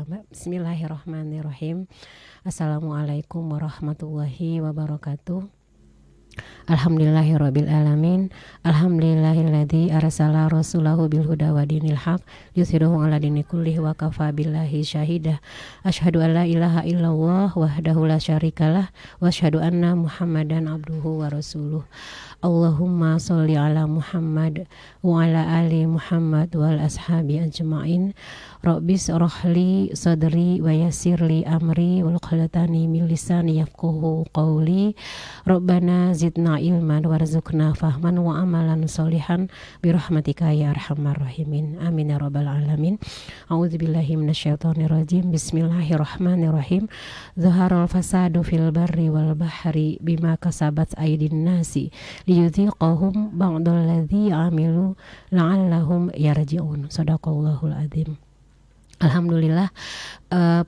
Bismillahirrahmanirrahim. Assalamualaikum warahmatullahi wabarakatuh. Alhamdulillahirabbil alamin. Alhamdulillahilladzi arsala rasulahu bil huda wa dinil haq yuzhiruhu 'ala dini kullihi wa kafa billahi syahida. Asyhadu an la ilaha illallah wahdahu la syarikalah wa asyhadu anna Muhammadan abduhu wa rasuluh. Allahumma sholli ala Muhammad wa ala ali Muhammad wal ashabi ajmain. Rabbis rohli sadri wa yassirli amri wal qalatani min lisani yafqahu qawli. Rabbana zidna ilman warzuqna fahman wa amalan solihan birahmatika ya arhamar rahimin. Amin ya rabbal alamin. A'udzubillahi minasyaitonir rajim. Bismillahirrahmanirrahim. Zaharal fasadu fil barri wal bahri bima kasabat aydin nasi liyudhiqahum ba'dal ladzi amilu la'allahum yarji'un. Shadaqallahul adzim. Alhamdulillah,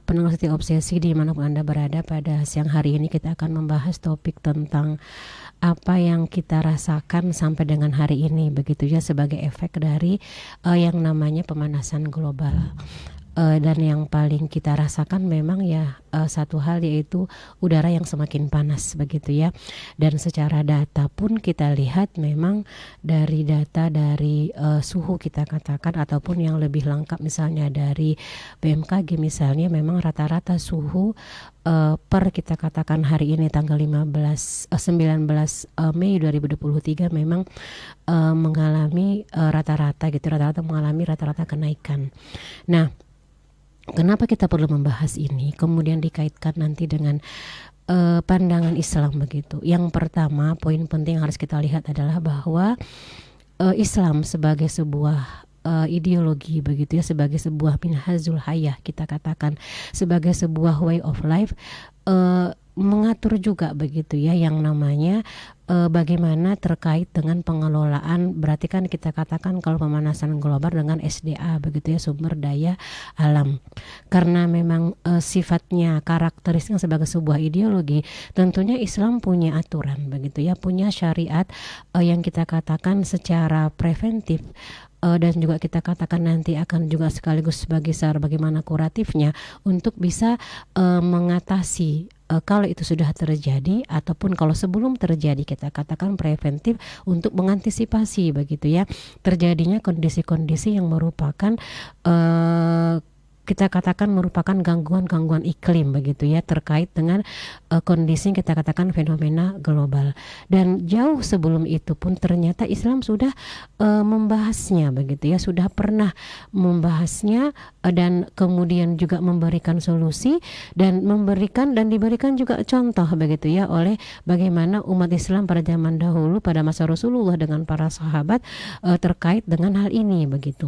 pendengar Siti Obsesi dimanapun Anda berada, pada siang hari ini kita akan membahas topik tentang apa yang kita rasakan sampai dengan hari ini, begitu ya, sebagai efek dari yang namanya pemanasan global. Dan yang paling kita rasakan memang ya satu hal, yaitu udara yang semakin panas, begitu ya. Dan secara data pun kita lihat memang dari data dari suhu kita katakan, ataupun yang lebih lengkap misalnya dari BMKG misalnya, memang rata-rata suhu per kita katakan hari ini tanggal 19 Mei 2023 memang mengalami rata-rata mengalami rata-rata kenaikan. Nah, kenapa kita perlu membahas ini? Kemudian dikaitkan nanti dengan pandangan Islam, begitu. Yang pertama, poin penting yang harus kita lihat adalah bahwa Islam sebagai sebuah ideologi, begitu ya, sebagai sebuah minhajul hayah, kita katakan sebagai sebuah way of life, mengatur juga, begitu ya, yang namanya bagaimana terkait dengan pengelolaan. Berarti kan kita katakan kalau pemanasan global dengan SDA, begitu ya, sumber daya alam. Karena memang sifatnya, karakteristiknya sebagai sebuah ideologi, tentunya Islam punya aturan, begitu ya, punya syariat yang kita katakan secara preventif, dan juga kita katakan nanti akan juga sekaligus sebagai bagaimana kuratifnya untuk bisa mengatasi kalau itu sudah terjadi, ataupun kalau sebelum terjadi, kita katakan preventif untuk mengantisipasi, begitu ya, terjadinya kondisi-kondisi yang merupakan kita katakan merupakan gangguan-gangguan iklim, begitu ya, terkait dengan kondisi kita katakan fenomena global. Dan jauh sebelum itu pun ternyata Islam sudah membahasnya, begitu ya, sudah pernah membahasnya, dan kemudian juga memberikan solusi dan diberikan juga contoh, begitu ya, oleh bagaimana umat Islam pada zaman dahulu, pada masa Rasulullah dengan para sahabat terkait dengan hal ini, begitu.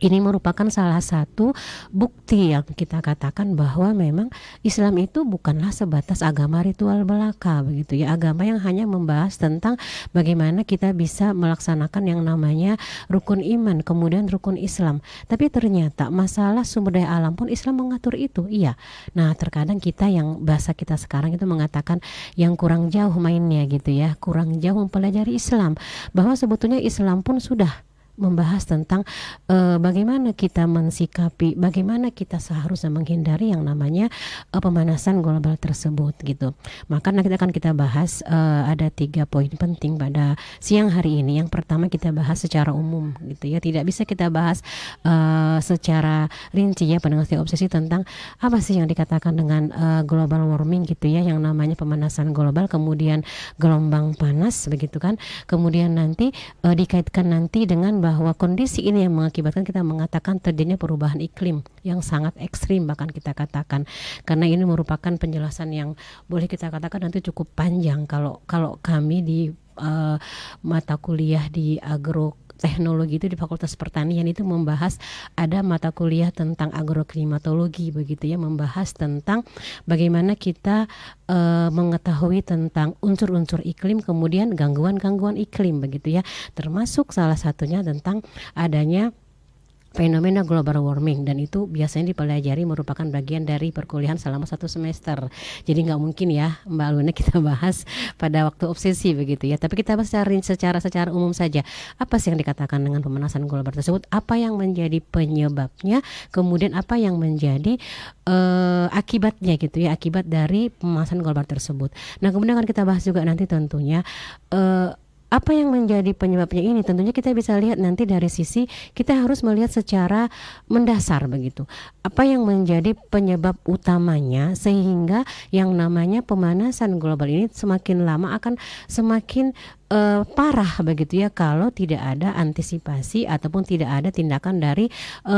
Ini merupakan salah satu bukti yang kita katakan bahwa memang Islam itu bukanlah sebatas agama ritual belaka, begitu ya, agama yang hanya membahas tentang bagaimana kita bisa melaksanakan yang namanya rukun iman, kemudian rukun Islam. Tapi ternyata masalah sumber daya alam pun Islam mengatur itu, iya. Nah, terkadang kita yang bahasa kita sekarang itu mengatakan yang kurang jauh mainnya, gitu ya, kurang jauh mempelajari Islam, bahwa sebetulnya Islam pun sudah membahas tentang bagaimana kita mensikapi, bagaimana kita seharusnya menghindari yang namanya pemanasan global tersebut, gitu. Maka nanti akan kita bahas ada 3 poin penting pada siang hari ini. Yang pertama kita bahas secara umum, gitu ya, tidak bisa kita bahas secara rinci ya, pendengar Siti Obsesi, tentang apa sih yang dikatakan dengan global warming, gitu ya, yang namanya pemanasan global, kemudian gelombang panas, begitu kan, kemudian nanti dikaitkan nanti dengan bahwa kondisi ini yang mengakibatkan kita mengatakan terjadinya perubahan iklim yang sangat ekstrim, bahkan kita katakan, karena ini merupakan penjelasan yang boleh kita katakan nanti cukup panjang kalau kami di mata kuliah di agroteknologi itu di Fakultas Pertanian itu membahas, ada mata kuliah tentang agroklimatologi, begitu ya, membahas tentang bagaimana kita mengetahui tentang unsur-unsur iklim, kemudian gangguan-gangguan iklim, begitu ya, termasuk salah satunya tentang adanya fenomena global warming, dan itu biasanya dipelajari merupakan bagian dari perkuliahan selama 1 semester. Jadi nggak mungkin ya Mbak Luna kita bahas pada waktu obsesi begitu ya. Tapi kita bahas secara umum saja. Apa sih yang dikatakan dengan pemanasan global tersebut? Apa yang menjadi penyebabnya? Kemudian apa yang menjadi akibatnya gitu ya, akibat dari pemanasan global tersebut. Nah kemudian akan kita bahas juga nanti tentunya apa yang menjadi penyebabnya ini. Tentunya kita bisa lihat nanti dari sisi kita harus melihat secara mendasar begitu. Apa yang menjadi penyebab utamanya sehingga yang namanya pemanasan global ini semakin lama akan semakin parah begitu ya, kalau tidak ada antisipasi ataupun tidak ada tindakan dari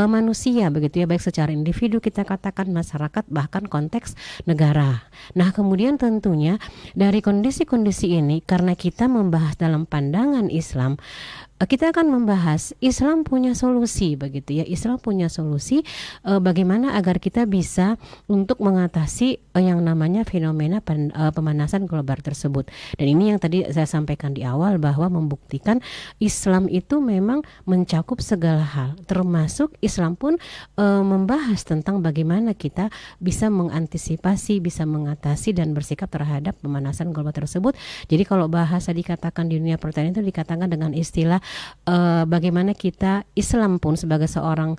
manusia begitu ya, baik secara individu kita katakan, masyarakat, bahkan konteks negara. Nah kemudian tentunya dari kondisi-kondisi ini, karena kita membahas dalam pandangan Islam, kita akan membahas Islam punya solusi begitu ya. Islam punya solusi bagaimana agar kita bisa untuk mengatasi yang namanya fenomena pemanasan global tersebut. Dan ini yang tadi saya sampaikan di awal, bahwa membuktikan Islam itu memang mencakup segala hal, termasuk Islam pun membahas tentang bagaimana kita bisa mengantisipasi, bisa mengatasi dan bersikap terhadap pemanasan global tersebut. Jadi kalau bahasa dikatakan di dunia pertanian itu dikatakan dengan istilah bagaimana kita Islam pun sebagai seorang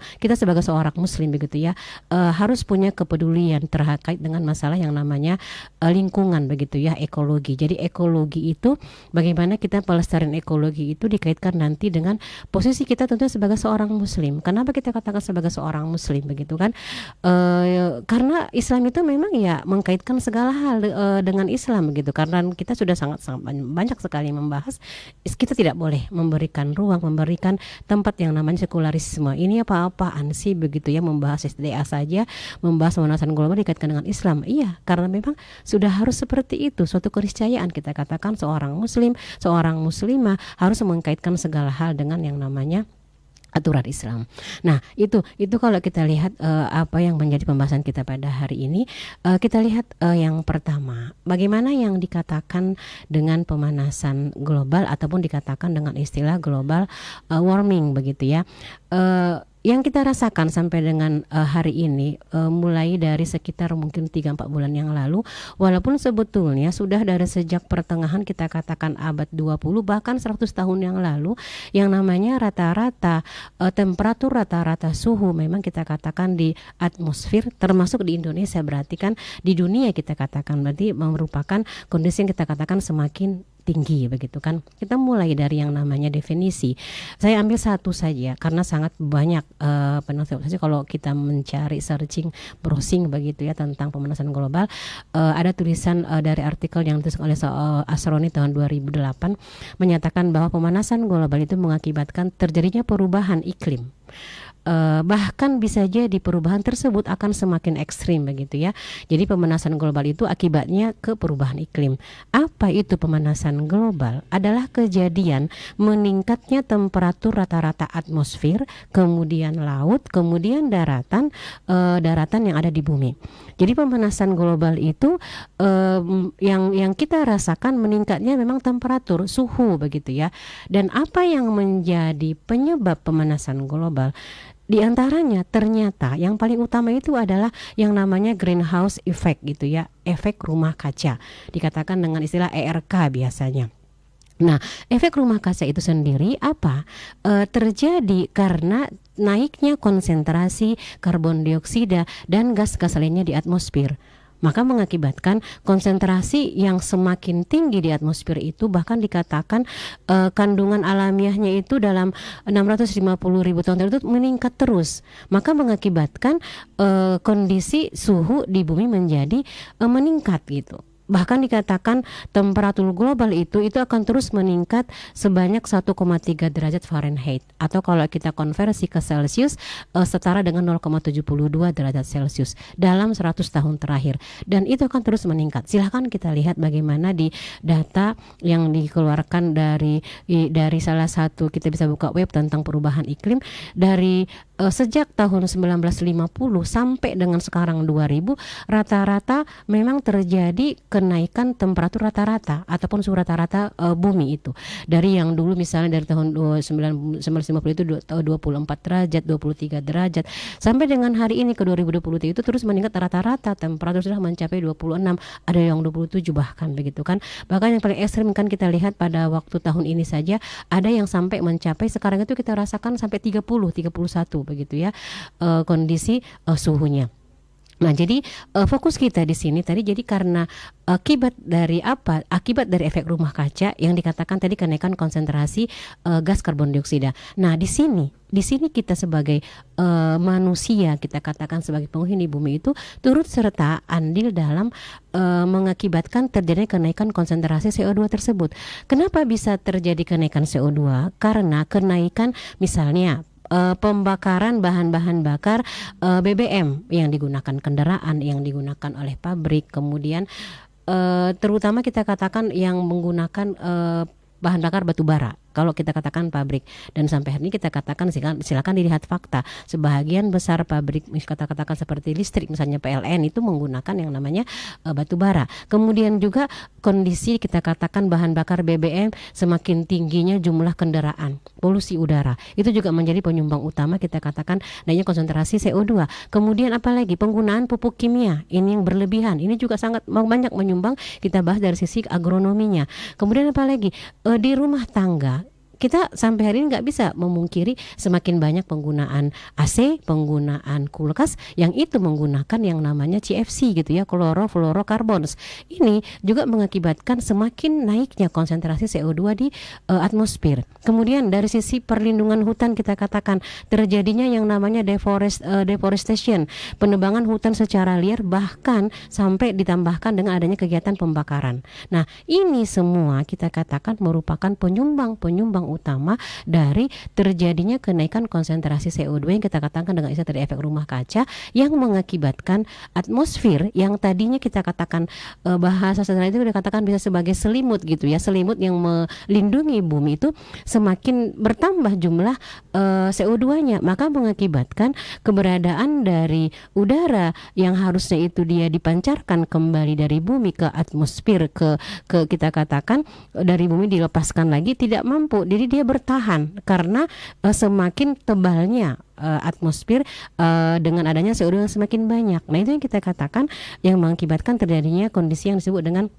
muslim begitu ya, harus punya kepedulian terkait dengan masalah yang namanya lingkungan begitu ya, ekologi. Jadi ekologi itu bagaimana kita pelestarian ekologi itu dikaitkan nanti dengan posisi kita tentu sebagai seorang muslim. Kenapa kita katakan sebagai seorang muslim begitu kan? Karena Islam itu memang ya mengkaitkan segala hal dengan Islam begitu. Karena kita sudah sangat banyak sekali membahas, kita tidak boleh memberikan ruang, memberikan tempat yang namanya sekularisme. Ini apa-apaan sih begitu ya, membahas SDA saja, membahas pemanasan global dikaitkan dengan Islam. Iya, karena memang sudah harus seperti itu, suatu keniscayaan. Kita katakan seorang muslim, seorang muslimah harus mengkaitkan segala hal dengan yang namanya aturan Islam. Nah, itu kalau kita lihat apa yang menjadi pembahasan kita pada hari ini, kita lihat yang pertama, bagaimana yang dikatakan dengan pemanasan global ataupun dikatakan dengan istilah global warming begitu ya. Yang kita rasakan sampai dengan hari ini, mulai dari sekitar mungkin 3-4 bulan yang lalu, walaupun sebetulnya sudah dari sejak pertengahan kita katakan abad 20 bahkan 100 tahun yang lalu, yang namanya rata-rata temperatur, rata-rata suhu memang kita katakan di atmosfer, termasuk di Indonesia, berarti kan di dunia kita katakan berarti merupakan kondisi yang kita katakan semakin tinggi begitu kan. Kita mulai dari yang namanya definisi. Saya ambil satu saja karena sangat banyak penelitian. Kalau kita mencari searching, browsing begitu ya tentang pemanasan global, ada tulisan dari artikel yang ditulis oleh Asroni tahun 2008 menyatakan bahwa pemanasan global itu mengakibatkan terjadinya perubahan iklim. Bahkan bisa jadi perubahan tersebut akan semakin ekstrim begitu ya. Jadi pemanasan global itu akibatnya ke perubahan iklim. Apa itu pemanasan global? Adalah kejadian meningkatnya temperatur rata-rata atmosfer, kemudian laut, kemudian daratan yang ada di bumi. Jadi pemanasan global itu yang kita rasakan meningkatnya memang temperatur, suhu begitu ya. Dan apa yang menjadi penyebab pemanasan global? Di antaranya ternyata yang paling utama itu adalah yang namanya greenhouse effect gitu ya, efek rumah kaca, dikatakan dengan istilah ERK biasanya. Nah, efek rumah kaca itu sendiri apa? Terjadi karena naiknya konsentrasi karbon dioksida dan gas-gas lainnya di atmosfer. Maka mengakibatkan konsentrasi yang semakin tinggi di atmosfer itu, bahkan dikatakan kandungan alamiahnya itu dalam 650.000 tahun itu meningkat terus. Maka mengakibatkan kondisi suhu di bumi menjadi meningkat gitu. Bahkan dikatakan temperatur global itu akan terus meningkat sebanyak 1,3 derajat Fahrenheit, atau kalau kita konversi ke Celsius setara dengan 0,72 derajat Celsius dalam 100 tahun terakhir, dan itu akan terus meningkat. Silahkan kita lihat bagaimana di data yang dikeluarkan dari salah satu, kita bisa buka web tentang perubahan iklim dari sejak tahun 1950 sampai dengan sekarang 2000 rata-rata memang terjadi kenaikan temperatur rata-rata ataupun suhu rata-rata bumi itu. Dari yang dulu misalnya dari tahun 1950 itu 24 derajat, 23 derajat sampai dengan hari ini ke 2023 itu terus meningkat, rata-rata temperatur sudah mencapai 26, ada yang 27 bahkan begitu kan. Bahkan yang paling ekstrim kan kita lihat pada waktu tahun ini saja ada yang sampai mencapai sekarang itu kita rasakan sampai 30, 31 begitu ya kondisi suhunya. Nah, jadi fokus kita di sini tadi jadi karena akibat dari apa? Akibat dari efek rumah kaca yang dikatakan tadi kenaikan konsentrasi gas karbon dioksida. Nah, di sini kita sebagai manusia, kita katakan sebagai penghuni bumi itu turut serta andil dalam mengakibatkan terjadinya kenaikan konsentrasi CO2 tersebut. Kenapa bisa terjadi kenaikan CO2? Karena kenaikan misalnya pembakaran bahan-bahan bakar BBM yang digunakan kendaraan, yang digunakan oleh pabrik, kemudian terutama kita katakan yang menggunakan bahan bakar batu bara. Kalau kita katakan pabrik, dan sampai hari ini kita katakan silakan dilihat fakta, sebagian besar pabrik katakan seperti listrik misalnya PLN itu menggunakan yang namanya batu bara. Kemudian juga kondisi kita katakan bahan bakar BBM, semakin tingginya jumlah kendaraan, polusi udara itu juga menjadi penyumbang utama kita katakan naiknya konsentrasi CO2. Kemudian apalagi penggunaan pupuk kimia ini yang berlebihan, ini juga sangat banyak menyumbang, kita bahas dari sisi agronominya. Kemudian apalagi di rumah tangga kita sampai hari ini nggak bisa memungkiri semakin banyak penggunaan AC, penggunaan kulkas yang itu menggunakan yang namanya CFC gitu ya, chlorofluorocarbons. Ini juga mengakibatkan semakin naiknya konsentrasi CO2 di atmosfer. Kemudian dari sisi perlindungan hutan kita katakan terjadinya yang namanya deforestation, penebangan hutan secara liar, bahkan sampai ditambahkan dengan adanya kegiatan pembakaran. Nah, ini semua kita katakan merupakan penyumbang utama dari terjadinya kenaikan konsentrasi CO2 yang kita katakan dengan istilah tadi efek rumah kaca, yang mengakibatkan atmosfer yang tadinya kita katakan bahasa sederhana itu dikatakan bisa sebagai selimut gitu ya, selimut yang melindungi bumi itu semakin bertambah jumlah CO2-nya, maka mengakibatkan keberadaan dari udara yang harusnya itu dia dipancarkan kembali dari bumi ke atmosfer, ke kita katakan dari bumi dilepaskan lagi tidak mampu. Jadi dia bertahan karena semakin tebalnya atmosfer dengan adanya CO2 yang semakin banyak. Nah, itu yang kita katakan yang mengakibatkan terjadinya kondisi yang disebut dengan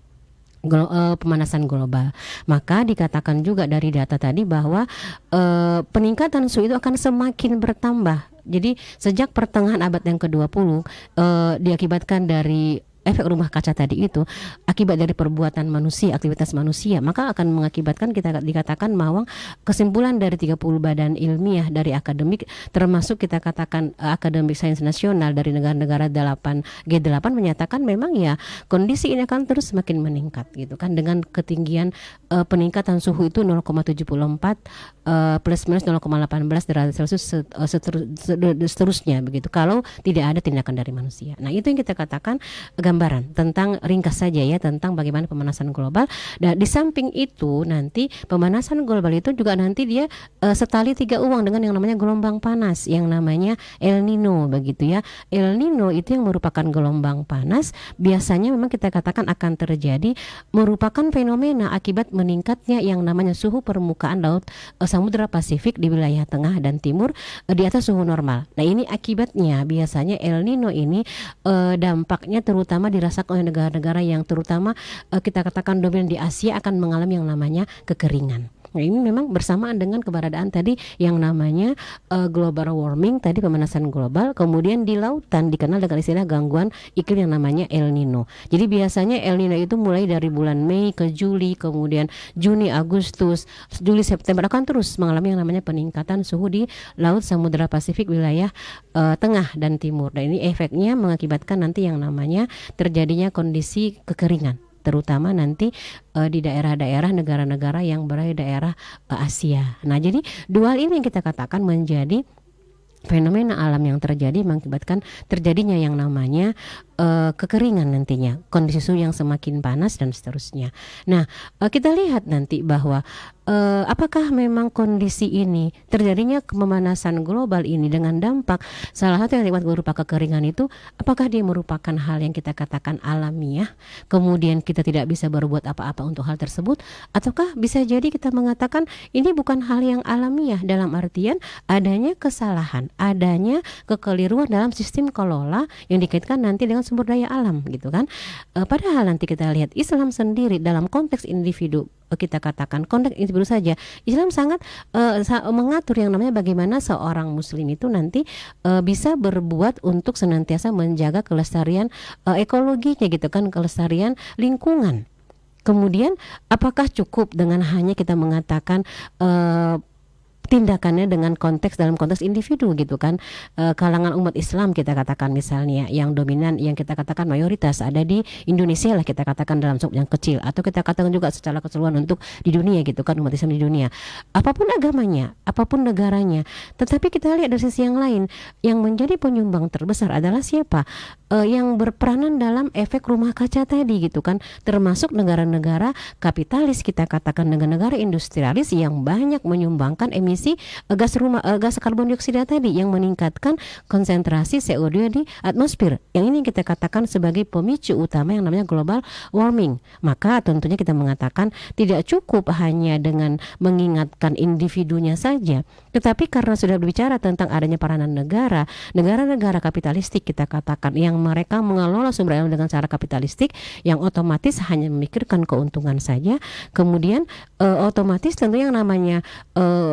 pemanasan global. Maka dikatakan juga dari data tadi bahwa peningkatan suhu itu akan semakin bertambah. Jadi sejak pertengahan abad yang ke-20 diakibatkan dari efek rumah kaca tadi itu, akibat dari perbuatan manusia, aktivitas manusia, maka akan mengakibatkan kita dikatakan bahwa kesimpulan dari 30 badan ilmiah dari akademik, termasuk kita katakan akademik sains nasional dari negara-negara G8 menyatakan memang ya kondisi ini akan terus semakin meningkat gitu kan, dengan ketinggian peningkatan suhu itu 0,74 plus minus 0,18 derajat Celcius seterusnya begitu kalau tidak ada tindakan dari manusia. Nah, itu yang kita katakan gambaran tentang ringkas saja ya tentang bagaimana pemanasan global. Dan di samping itu nanti pemanasan global itu juga nanti dia setali 3 uang dengan yang namanya gelombang panas yang namanya El Nino begitu ya. El Nino itu yang merupakan gelombang panas, biasanya memang kita katakan akan terjadi merupakan fenomena akibat meningkatnya yang namanya suhu permukaan laut Samudra Pasifik di wilayah tengah dan timur di atas suhu normal. Nah, ini akibatnya biasanya El Nino ini dampaknya terutama dirasakan oleh negara-negara yang terutama kita katakan dominan di Asia akan mengalami yang namanya kekeringan. Nah, ini memang bersamaan dengan keberadaan tadi yang namanya global warming, tadi pemanasan global, kemudian di lautan dikenal dengan istilah gangguan iklim yang namanya El Nino. Jadi biasanya El Nino itu mulai dari bulan Mei ke Juli, kemudian Juni, Agustus, Juli, September akan terus mengalami yang namanya peningkatan suhu di laut Samudra Pasifik wilayah tengah dan timur. Dan ini efeknya mengakibatkan nanti yang namanya terjadinya kondisi kekeringan, terutama nanti di daerah-daerah negara-negara yang berada di daerah Asia. Nah, jadi dua hal ini yang kita katakan menjadi fenomena alam yang terjadi mengakibatkan terjadinya yang namanya kekeringan nantinya, kondisi suhu yang semakin panas dan seterusnya. Nah, kita lihat nanti bahwa apakah memang kondisi ini terjadinya pemanasan global ini dengan dampak salah satu yang berupa kekeringan itu, apakah dia merupakan hal yang kita katakan alamiah, kemudian kita tidak bisa berbuat apa-apa untuk hal tersebut, ataukah bisa jadi kita mengatakan ini bukan hal yang alamiah dalam artian adanya kesalahan, adanya kekeliruan dalam sistem kelola yang dikaitkan nanti dengan sumber daya alam gitu kan. Padahal nanti kita lihat Islam sendiri dalam konteks individu, kita katakan konteks individu saja, Islam sangat mengatur yang namanya bagaimana seorang muslim itu nanti bisa berbuat untuk senantiasa menjaga kelestarian ekologinya gitu kan, kelestarian lingkungan. Kemudian apakah cukup dengan hanya kita mengatakan tindakannya dengan konteks dalam konteks individu gitu kan, kalangan umat Islam kita katakan misalnya yang dominan, yang kita katakan mayoritas ada di Indonesia lah kita katakan dalam skop yang kecil, atau kita katakan juga secara keseluruhan untuk di dunia gitu kan, umat Islam di dunia, apapun agamanya, apapun negaranya. Tetapi kita lihat dari sisi yang lain, yang menjadi penyumbang terbesar adalah siapa? Yang berperanan dalam efek rumah kaca tadi gitu kan, termasuk negara-negara kapitalis, kita katakan negara-negara industrialis yang banyak menyumbangkan emisi gas karbon dioksida tadi yang meningkatkan konsentrasi CO2 di atmosfer. Yang ini kita katakan sebagai pemicu utama yang namanya global warming. Maka tentunya kita mengatakan tidak cukup hanya dengan mengingatkan individunya saja, tetapi karena sudah berbicara tentang adanya peranan negara-negara kapitalistik kita katakan yang mereka mengelola sumber daya dengan cara kapitalistik yang otomatis hanya memikirkan keuntungan saja, kemudian otomatis tentu yang namanya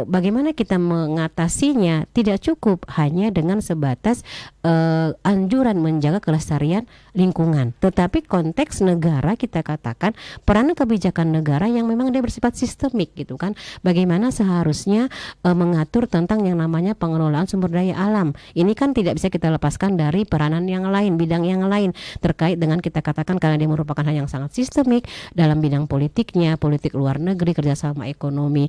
bagaimana kita mengatasinya tidak cukup hanya dengan sebatas anjuran menjaga kelestarian lingkungan, tetapi konteks negara kita katakan peranan kebijakan negara yang memang dia bersifat sistemik gitu kan, bagaimana seharusnya mengatur tentang yang namanya pengelolaan sumber daya alam. Ini kan tidak bisa kita lepaskan dari peranan yang lain, bidang yang lain terkait dengan kita katakan karena dia merupakan hal yang sangat sistemik dalam bidang politiknya, politik luar negeri, kerjasama ekonomi,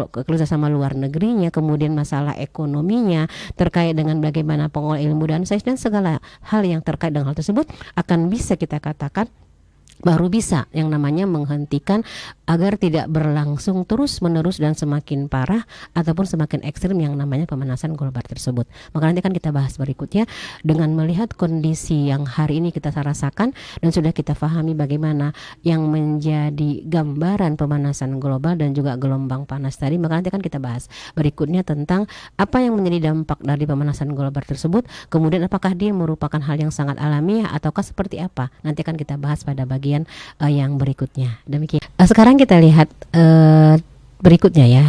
kerjasama luar negerinya, kemudian masalah ekonominya terkait dengan bagaimana pengelolaan ilmu dan sains dan segala hal yang terkait dengan hal tersebut akan bisa kita katakan baru bisa yang namanya menghentikan agar tidak berlangsung terus menerus dan semakin parah ataupun semakin ekstrim yang namanya pemanasan global tersebut. Maka nanti kan kita bahas berikutnya dengan melihat kondisi yang hari ini kita rasakan dan sudah kita pahami bagaimana yang menjadi gambaran pemanasan global dan juga gelombang panas tadi. Maka nanti kan kita bahas berikutnya tentang apa yang menjadi dampak dari pemanasan global tersebut, kemudian apakah dia merupakan hal yang sangat alamiah ataukah seperti apa. Nanti kan kita bahas pada bagian yang berikutnya. Demikian. Sekarang kita lihat berikutnya ya.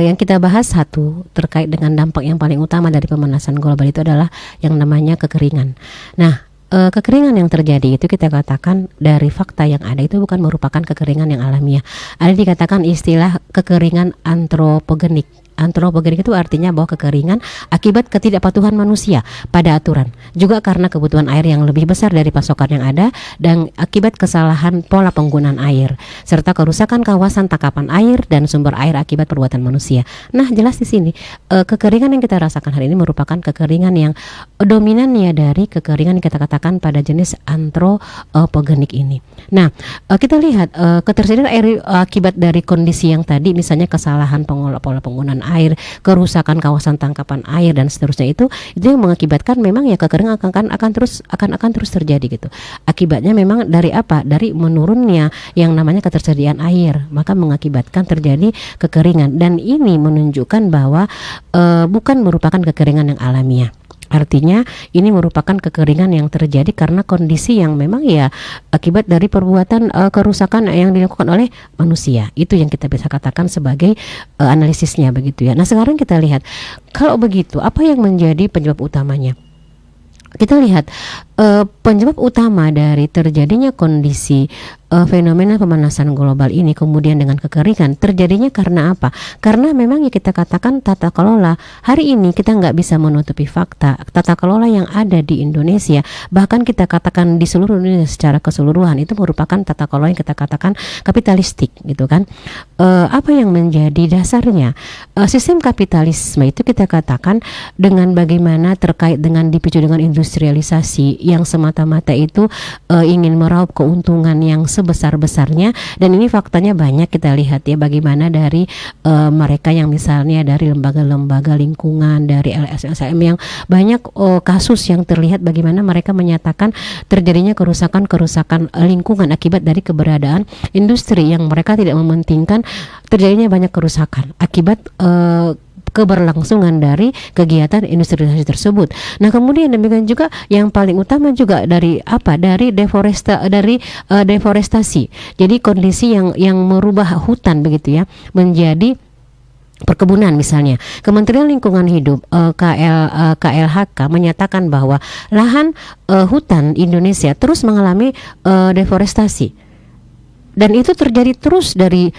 Yang kita bahas satu terkait dengan dampak yang paling utama dari pemanasan global itu adalah yang namanya kekeringan. Nah, kekeringan yang terjadi itu kita katakan dari fakta yang ada itu bukan merupakan kekeringan yang alamiah. Ada dikatakan istilah kekeringan antropogenik. Antropogenik itu artinya bahwa kekeringan akibat ketidakpatuhan manusia pada aturan, juga karena kebutuhan air yang lebih besar dari pasokan yang ada dan akibat kesalahan pola penggunaan air serta kerusakan kawasan tangkapan air dan sumber air akibat perbuatan manusia. Nah, jelas di sini kekeringan yang kita rasakan hari ini merupakan kekeringan yang dominannya dari kekeringan yang kita katakan pada jenis antropogenik ini. Nah, kita lihat ketersediaan air akibat dari kondisi yang tadi, misalnya kesalahan pengelola pola penggunaan air, kerusakan kawasan tangkapan air dan seterusnya itu yang mengakibatkan memang ya kekeringan akan terus terjadi gitu. Akibatnya memang dari apa? Dari menurunnya yang namanya ketersediaan air, maka mengakibatkan terjadi kekeringan dan ini menunjukkan bahwa bukan merupakan kekeringan yang alamiah. Artinya ini merupakan kekeringan yang terjadi karena kondisi yang memang ya akibat dari perbuatan kerusakan yang dilakukan oleh manusia. Itu yang kita bisa katakan sebagai analisisnya begitu ya. Nah, sekarang kita lihat kalau begitu apa yang menjadi penyebab utamanya. Kita lihat penyebab utama dari terjadinya kondisi fenomena pemanasan global ini kemudian dengan kekeringan terjadinya karena apa? Karena memang ya kita katakan tata kelola hari ini kita nggak bisa menutupi fakta tata kelola yang ada di Indonesia, bahkan kita katakan di seluruh Indonesia secara keseluruhan itu merupakan tata kelola yang kita katakan kapitalistik gitu kan. Apa yang menjadi dasarnya? Sistem kapitalisme itu kita katakan dengan bagaimana terkait dengan dipicu dengan industrialisasi yang semata-mata itu ingin meraup keuntungan yang sebesar-besarnya, dan ini faktanya banyak kita lihat ya bagaimana dari mereka yang misalnya dari lembaga-lembaga lingkungan, dari LSM yang banyak kasus yang terlihat bagaimana mereka menyatakan terjadinya kerusakan lingkungan akibat dari keberadaan industri yang mereka tidak mementingkan terjadinya banyak kerusakan akibat keberlangsungan dari kegiatan industrialisasi tersebut. Nah, kemudian demikian juga yang paling utama juga dari apa? Dari deforestasi. Jadi kondisi yang merubah hutan begitu ya menjadi perkebunan misalnya. Kementerian Lingkungan Hidup KLHK menyatakan bahwa lahan hutan Indonesia terus mengalami deforestasi. Dan itu terjadi terus dari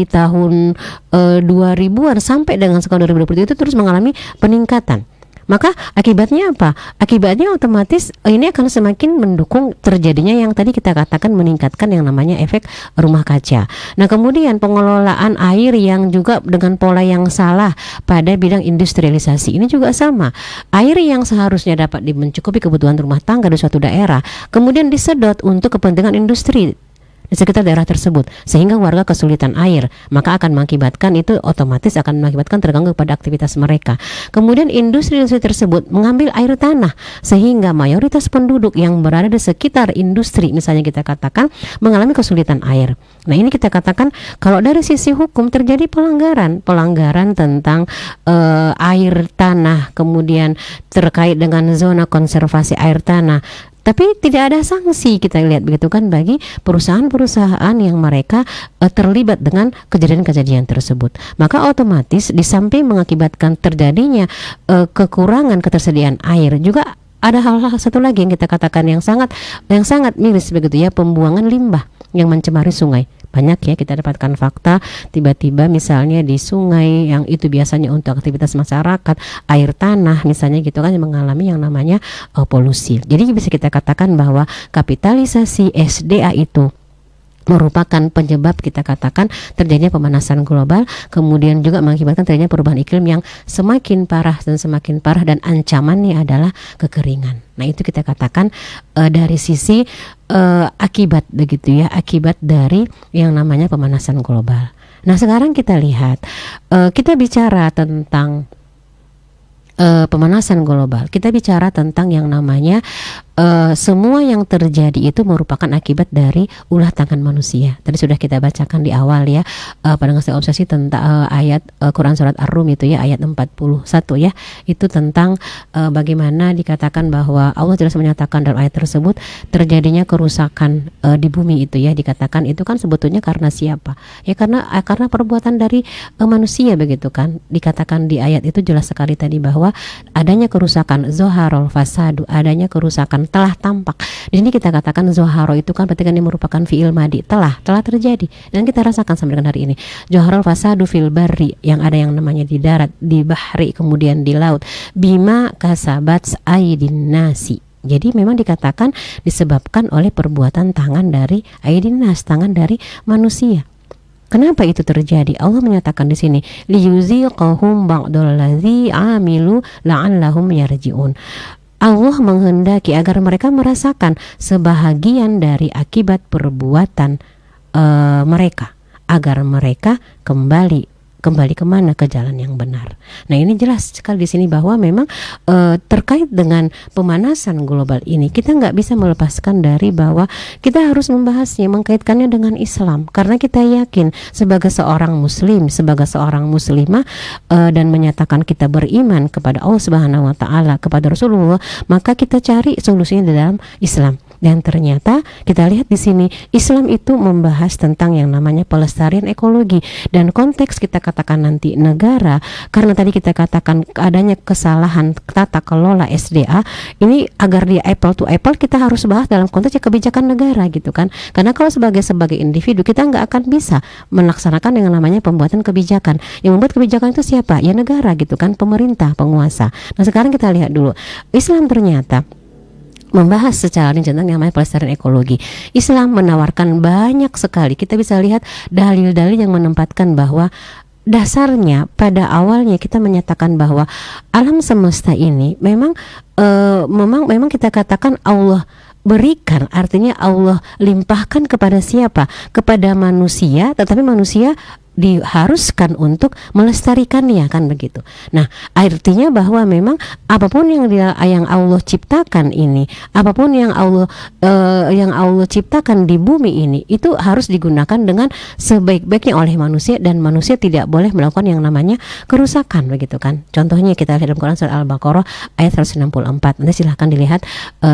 tahun 2000-an sampai dengan sekarang 2020 itu terus mengalami peningkatan. Maka akibatnya apa? Akibatnya otomatis ini akan semakin mendukung terjadinya yang tadi kita katakan meningkatkan yang namanya efek rumah kaca. Nah, kemudian pengelolaan air yang juga dengan pola yang salah pada bidang industrialisasi ini juga sama. Air yang seharusnya dapat mencukupi kebutuhan rumah tangga di suatu daerah kemudian disedot untuk kepentingan industri di sekitar daerah tersebut sehingga warga kesulitan air, maka akan mengakibatkan itu otomatis akan mengakibatkan terganggu pada aktivitas mereka. Kemudian industri-industri tersebut mengambil air tanah sehingga mayoritas penduduk yang berada di sekitar industri misalnya kita katakan mengalami kesulitan air. Nah, ini kita katakan kalau dari sisi hukum terjadi pelanggaran tentang air tanah, kemudian terkait dengan zona konservasi air tanah. Tapi tidak ada sanksi kita lihat begitu kan bagi perusahaan-perusahaan yang mereka terlibat dengan kejadian-kejadian tersebut. Maka otomatis di samping mengakibatkan terjadinya kekurangan ketersediaan air, juga ada hal-hal satu lagi yang kita katakan yang sangat miris begitu ya, pembuangan limbah yang mencemari sungai. Banyak ya kita dapatkan fakta tiba-tiba misalnya di sungai yang itu biasanya untuk aktivitas masyarakat, air tanah misalnya gitu kan mengalami yang namanya polusi. Jadi bisa kita katakan bahwa kapitalisasi SDA itu merupakan penyebab kita katakan terjadinya pemanasan global, kemudian juga mengakibatkan terjadinya perubahan iklim yang semakin parah dan ancamannya adalah kekeringan. Nah, itu kita katakan dari sisi akibat begitu ya, akibat dari yang namanya pemanasan global. Nah, sekarang kita lihat kita bicara tentang pemanasan global. Kita bicara tentang yang namanya semua yang terjadi itu merupakan akibat dari ulah tangan manusia. Tadi sudah kita bacakan di awal ya pada ngasih obsesi tentang ayat Quran surat Ar-Rum itu ya ayat 41 ya. Itu tentang bagaimana dikatakan bahwa Allah jelas menyatakan dalam ayat tersebut terjadinya kerusakan di bumi itu ya, dikatakan itu kan sebetulnya karena siapa? Ya karena perbuatan dari manusia begitu kan. Dikatakan di ayat itu jelas sekali tadi bahwa adanya kerusakan zoharul fasadu, adanya kerusakan telah tampak. Di sini kita katakan zoharo itu kan berarti kan ini merupakan fiil madi, telah terjadi dan kita rasakan sampai dengan hari ini. Zoharul fasadu fil barri, yang ada yang namanya di darat, di bahri, kemudian di laut. Bima kasabat aydin nasi. Jadi memang dikatakan disebabkan oleh perbuatan tangan dari aydin nas, tangan dari manusia. Kenapa itu terjadi? Allah menyatakan di sini liyuziqahum ba'dallazi amilu la'allahum yarji'un. Allah menghendaki agar mereka merasakan sebahagian dari akibat perbuatan mereka, agar mereka kembali kemana, ke jalan yang benar. Nah, ini jelas sekali di sini bahwa memang terkait dengan pemanasan global ini kita nggak bisa melepaskan dari bahwa kita harus membahasnya, mengkaitkannya dengan Islam, karena kita yakin sebagai seorang muslim, sebagai seorang muslimah dan menyatakan kita beriman kepada Allah Subhanahu wa taala, kepada Rasulullah, maka kita cari solusinya di dalam Islam. Dan ternyata kita lihat di sini Islam itu membahas tentang yang namanya pelestarian ekologi, dan konteks kita katakan nanti negara, karena tadi kita katakan adanya kesalahan tata kelola SDA ini, agar dia apple to apple kita harus bahas dalam konteks kebijakan negara gitu kan. Karena kalau sebagai individu kita nggak akan bisa melaksanakan yang namanya pembuatan kebijakan. Yang membuat kebijakan itu siapa? Ya negara gitu kan, pemerintah, penguasa. Nah sekarang kita lihat dulu, Islam ternyata membahas secara rinci tentang yang namanya pelestarian ekologi. Islam menawarkan banyak sekali, kita bisa lihat dalil-dalil yang menempatkan bahwa dasarnya pada awalnya kita menyatakan bahwa alam semesta ini memang kita katakan Allah berikan, artinya Allah limpahkan kepada siapa? Kepada manusia, tetapi manusia diharuskan untuk melestarikannya, kan begitu. Nah, artinya bahwa memang apapun yang Allah ciptakan ini, apapun yang Allah ciptakan di bumi ini, itu harus digunakan dengan sebaik-baiknya oleh manusia, dan manusia tidak boleh melakukan yang namanya kerusakan, begitu kan. Contohnya kita lihat dalam Quran surah Al-Baqarah ayat 164. Nanti silahkan dilihat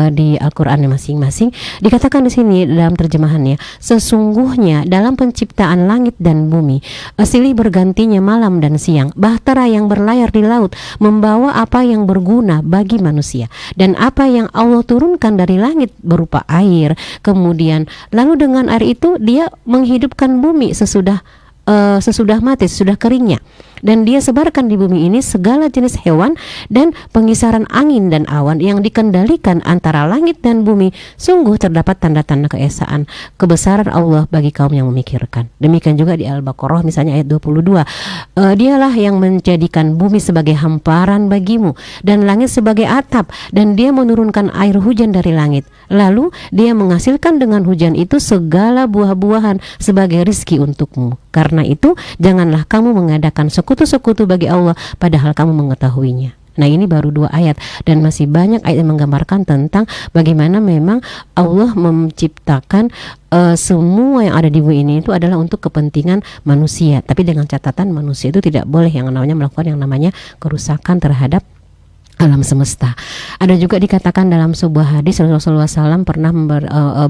di Al-Qur'an masing-masing. Dikatakan di sini dalam terjemahannya, sesungguhnya dalam penciptaan langit dan bumi silih bergantinya malam dan siang, bahtera yang berlayar di laut membawa apa yang berguna bagi manusia, dan apa yang Allah turunkan dari langit berupa air, kemudian lalu dengan air itu dia menghidupkan bumi sesudah mati, sesudah keringnya, dan dia sebarkan di bumi ini segala jenis hewan dan pengisaran angin dan awan yang dikendalikan antara langit dan bumi. Sungguh terdapat tanda-tanda keesaan kebesaran Allah bagi kaum yang memikirkan. Demikian juga di Al-Baqarah misalnya ayat 22, dialah yang menjadikan bumi sebagai hamparan bagimu dan langit sebagai atap, dan dia menurunkan air hujan dari langit, lalu dia menghasilkan dengan hujan itu segala buah-buahan sebagai rizki untukmu. Karena itu janganlah kamu mengadakan sekutu-sekutu bagi Allah padahal kamu mengetahuinya. Nah ini baru 2 ayat, dan masih banyak ayat yang menggambarkan tentang bagaimana memang Allah menciptakan semua yang ada di bumi ini itu adalah untuk kepentingan manusia, tapi dengan catatan manusia itu tidak boleh yang namanya melakukan yang namanya kerusakan terhadap alam semesta. Ada juga dikatakan dalam sebuah hadis Rasulullah SAW pernah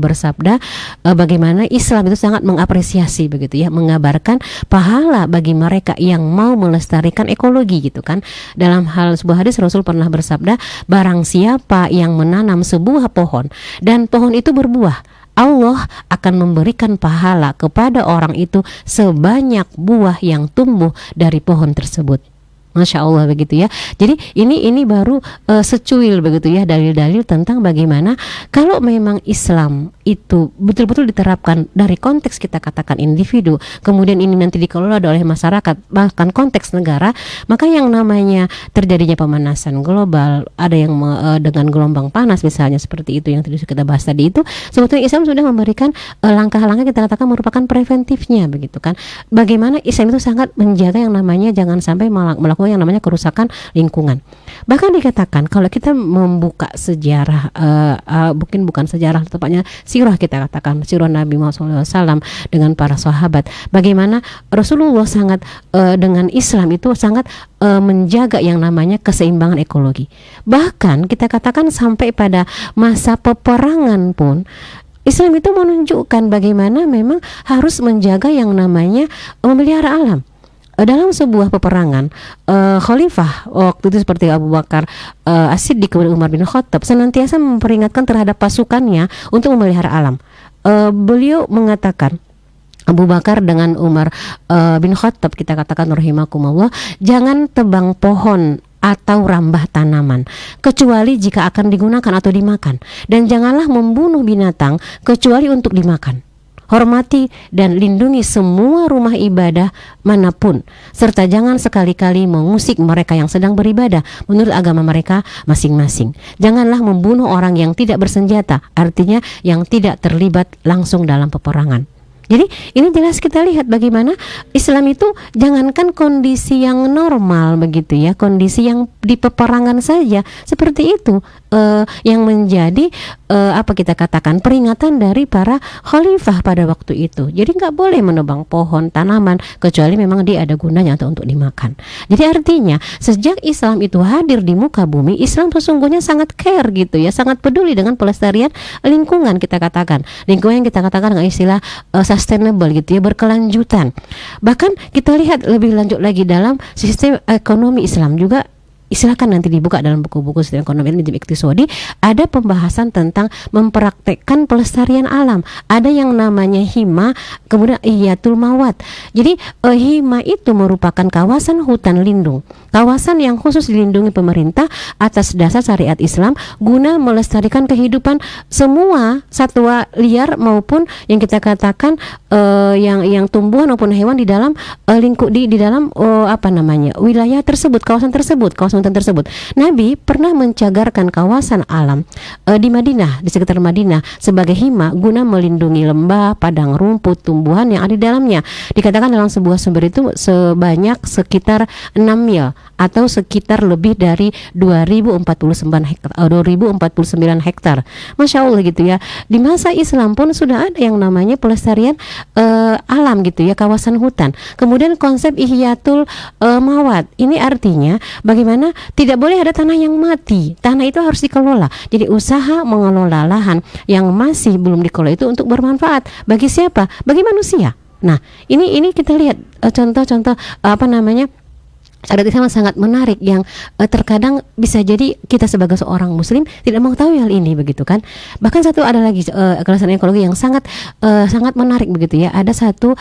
bersabda bagaimana Islam itu sangat mengapresiasi, begitu ya, mengabarkan pahala bagi mereka yang mau melestarikan ekologi gitu kan. Dalam hal sebuah hadis Rasul pernah bersabda, barang siapa yang menanam sebuah pohon dan pohon itu berbuah, Allah akan memberikan pahala kepada orang itu sebanyak buah yang tumbuh dari pohon tersebut. Masya Allah, begitu ya. Jadi ini baru secuil begitu ya dalil-dalil tentang bagaimana kalau memang Islam itu betul-betul diterapkan dari konteks kita katakan individu, kemudian ini nanti dikelola oleh masyarakat, bahkan konteks negara, maka yang namanya terjadinya pemanasan global, ada yang dengan gelombang panas misalnya seperti itu yang tadi kita bahas tadi, itu sebetulnya Islam sudah memberikan langkah-langkah kita katakan merupakan preventifnya, begitu kan. Bagaimana Islam itu sangat menjaga yang namanya jangan sampai melakukan yang namanya kerusakan lingkungan. Bahkan dikatakan kalau kita membuka sejarah, mungkin bukan sejarah, tepatnya sirah, kita katakan sirah Nabi Muhammad SAW dengan para sahabat, bagaimana Rasulullah sangat dengan Islam itu sangat menjaga yang namanya keseimbangan ekologi. Bahkan kita katakan sampai pada masa peperangan pun Islam itu menunjukkan bagaimana memang harus menjaga yang namanya memelihara alam. Dalam sebuah peperangan, khalifah waktu itu seperti Abu Bakar As-Siddiq kepada Umar bin Khattab senantiasa memperingatkan terhadap pasukannya untuk memelihara alam. Beliau mengatakan, Abu Bakar dengan Umar bin Khattab, kita katakan rahimakumullah, jangan tebang pohon atau rambah tanaman kecuali jika akan digunakan atau dimakan, dan janganlah membunuh binatang kecuali untuk dimakan. Hormati dan lindungi semua rumah ibadah manapun, serta jangan sekali-kali mengusik mereka yang sedang beribadah menurut agama mereka masing-masing. Janganlah membunuh orang yang tidak bersenjata, artinya yang tidak terlibat langsung dalam peperangan. Jadi ini jelas kita lihat bagaimana Islam itu jangankan kondisi yang normal begitu ya, kondisi yang di peperangan saja seperti itu yang menjadi apa kita katakan peringatan dari para khalifah pada waktu itu. Jadi nggak boleh menebang pohon, tanaman kecuali memang dia ada gunanya untuk dimakan. Jadi artinya sejak Islam itu hadir di muka bumi, Islam sesungguhnya sangat care gitu ya, sangat peduli dengan pelestarian lingkungan kita katakan. Lingkungan yang kita katakan dengan istilah sustainable gitu ya, berkelanjutan. Bahkan kita lihat lebih lanjut lagi dalam sistem ekonomi Islam juga. Silakan nanti dibuka dalam buku-buku sistem ekonomi dan iktisadi, ada pembahasan tentang mempraktekkan pelestarian alam. Ada yang namanya hima, kemudian ihyatul mawat. Jadi hima itu merupakan kawasan hutan lindung, kawasan yang khusus dilindungi pemerintah atas dasar syariat Islam guna melestarikan kehidupan semua satwa liar maupun yang kita katakan yang tumbuhan maupun hewan di dalam lingkup di dalam wilayah tersebut, kawasan tersebut. Nabi pernah mencagarkan kawasan alam di Madinah, di sekitar Madinah sebagai hima guna melindungi lembah, padang rumput, tumbuhan yang ada di dalamnya. Dikatakan dalam sebuah sumber itu sebanyak sekitar 6 mil atau sekitar lebih dari 2049 hektar. Masya Allah gitu ya. Di masa Islam pun sudah ada yang namanya pelestarian alam gitu ya, kawasan hutan. Kemudian konsep ihyatul mawat. Ini artinya bagaimana tidak boleh ada tanah yang mati. Tanah itu harus dikelola. Jadi usaha mengelola lahan yang masih belum dikelola itu untuk bermanfaat bagi siapa? Bagi manusia. Nah, ini kita lihat contoh-contoh syariat Islam sangat menarik yang terkadang bisa jadi kita sebagai seorang muslim tidak mengetahui hal ini begitu kan. Bahkan satu ada lagi kelasan ekologi yang sangat menarik begitu ya. Ada satu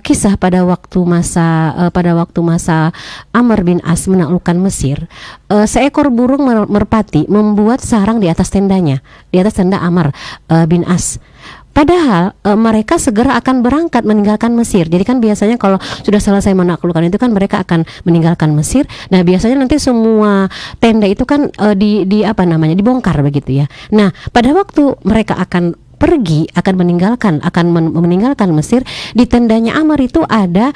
kisah pada waktu masa Amr bin As menaklukkan Mesir. Seekor burung merpati membuat sarang di atas tendanya, di atas tenda Amr bin As. Padahal mereka segera akan berangkat meninggalkan Mesir. Jadi kan biasanya kalau sudah selesai menaklukkan itu kan mereka akan meninggalkan Mesir. Nah biasanya nanti semua tenda itu kan dibongkar begitu ya. Nah pada waktu mereka akan pergi, akan meninggalkan Mesir, di tendanya Amr itu ada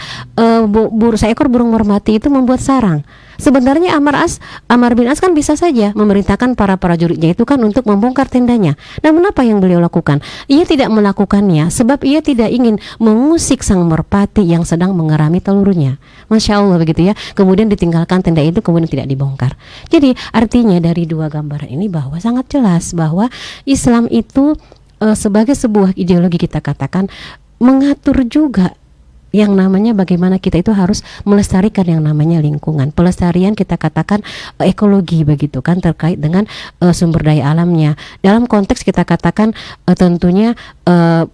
seekor burung merpati itu membuat sarang. Sebenarnya Amr bin As kan bisa saja memerintahkan para prajuritnya itu kan untuk membongkar tendanya. Namun apa yang beliau lakukan? Ia tidak melakukannya sebab ia tidak ingin mengusik sang merpati yang sedang mengerami telurnya. Masya Allah begitu ya. Kemudian ditinggalkan tenda itu, kemudian tidak dibongkar. Jadi artinya dari dua gambaran ini bahwa sangat jelas bahwa Islam itu sebagai sebuah ideologi kita katakan mengatur juga yang namanya bagaimana kita itu harus melestarikan yang namanya lingkungan. Pelestarian kita katakan ekologi begitu kan, terkait dengan sumber daya alamnya. Dalam konteks kita katakan tentunya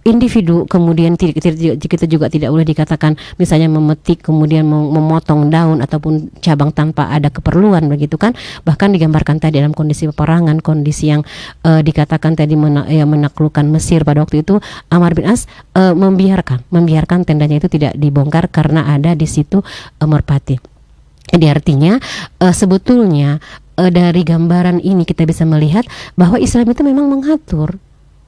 individu, kemudian kita juga tidak boleh dikatakan misalnya memetik kemudian memotong daun ataupun cabang tanpa ada keperluan begitu kan. Bahkan digambarkan tadi dalam kondisi peperangan, kondisi yang dikatakan tadi menaklukkan Mesir pada waktu itu, Amr bin As membiarkan tendanya itu tidak dibongkar karena ada di situ merpati. Jadi artinya sebetulnya dari gambaran ini kita bisa melihat bahwa Islam itu memang mengatur.